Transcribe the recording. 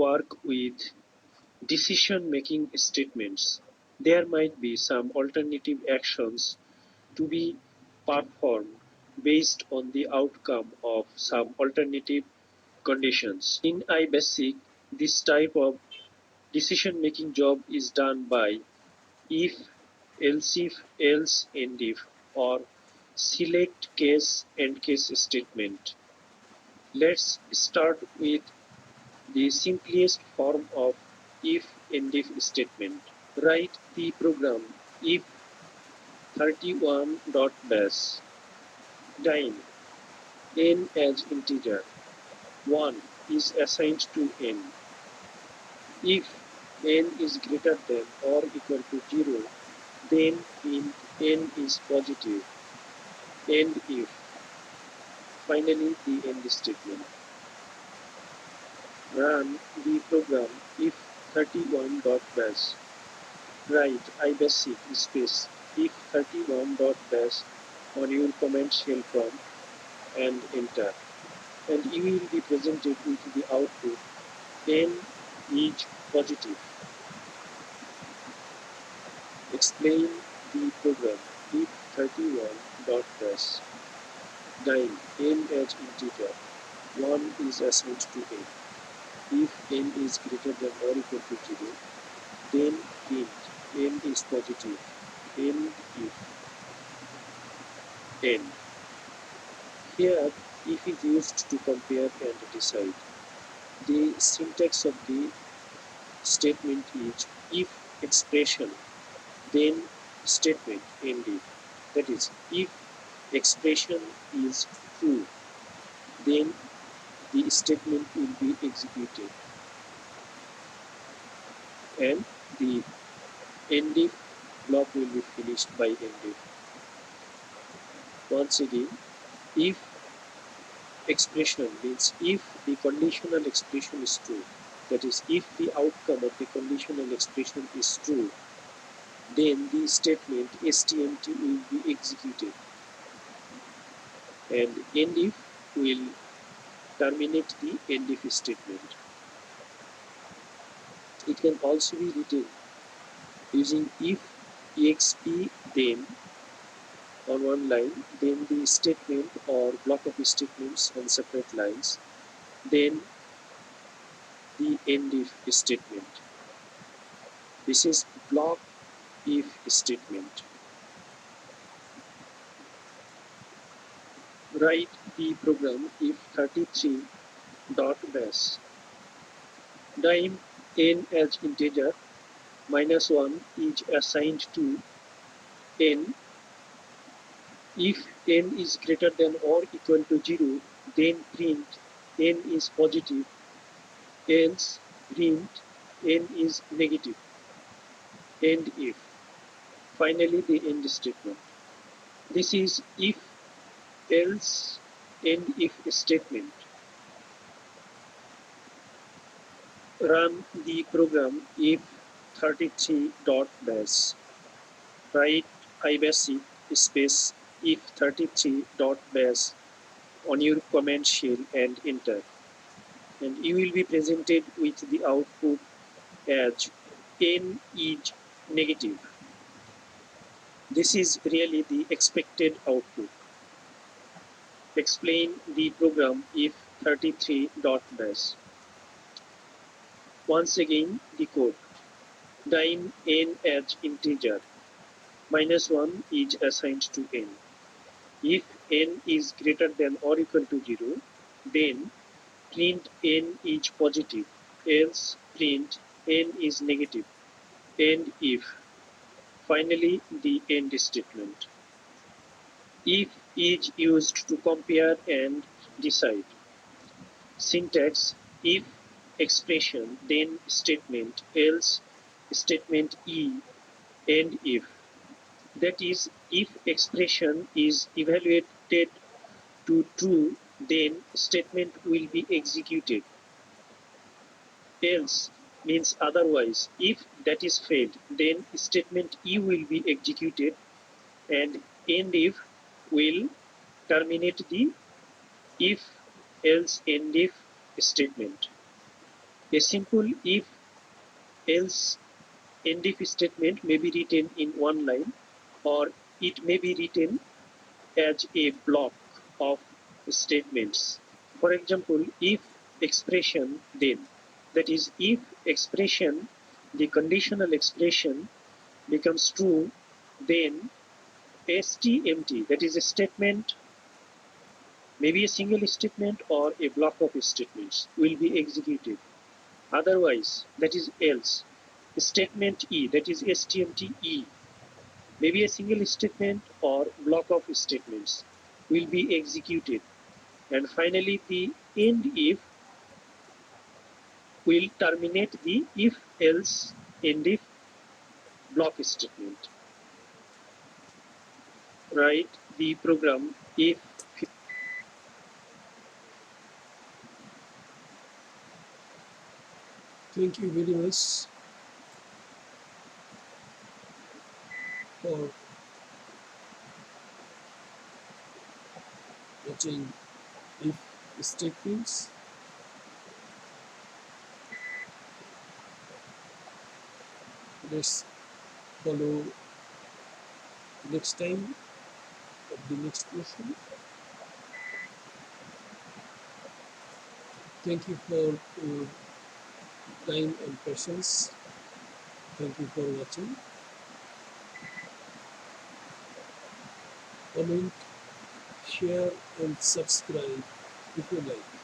work with decision-making statements, there might be some alternative actions to be performed based on the outcome of some alternative conditions. In iBasick, this type of decision-making job is done by if, else if, else and if, or select case and case statement. Let's start with the simplest form of if and if statement. Write the program if 31.bash time n as integer 1 is assigned to n. If n is greater than or equal to 0, then int n is positive, and if. Finally, the end statement. Run the program if 31.bash. Write iBasick space if 31.bash on your command shell prompt and enter. And you will be presented with the output n is positive. Explain the program if 31.bash. Time n as integer 1 is assigned to n. If n is greater than or equal to 0, then int n is positive, and if n. Here, if is used to compare and decide. The syntax of the statement is if expression, then statement and if. That is, if expression is true, then the statement will be executed, and the end if block will be finished by end if. Once again, if expression means if the conditional expression is true, that is, if the outcome of the conditional expression is true, then the statement stmt will be executed, and end if will terminate the end if statement. It can also be written using if exp then on one line, then the statement or block of statements on separate lines, then the end if statement. This is block if statement. Write the program if 33.bash. Time n as integer -1 is assigned to n. If n is greater than or equal to 0, then print n is positive, else print n is negative, and if. Finally, the end statement. This is if, else, and if statement. Run the program if 33.bash. Write iBasick space if 33.bash on your command shell and enter. And you will be presented with the output as n is negative. This is really the expected output. Explain the program if 33.bash. Once again, the code. Time n as integer -1 is assigned to n. If n is greater than or equal to 0, then print n is positive, else print n is negative, and if. Finally, the end statement. If is used to compare and decide. Syntax: if expression, then statement, else statement e, and if. That is, if expression is evaluated to true, then statement will be executed. Else means otherwise. If that is failed, then statement E will be executed, and end if will terminate the if, else, end if statement. A simple if else end if statement may be written in one line, or it may be written as a block of statements. For example, if expression then, that is, if expression, the conditional expression becomes true, then stmt, that is a statement, maybe a single statement or a block of statements, will be executed. Otherwise, that is else, statement E, that is stmte, maybe a single statement or block of statements, will be executed. And finally, the end if will terminate the if else end if block statement. Write the program if. Thank you very much for watching if statements. Let's follow next time of the next question. Thank you for your time and patience. Thank you for watching. Comment, share, and subscribe if you like.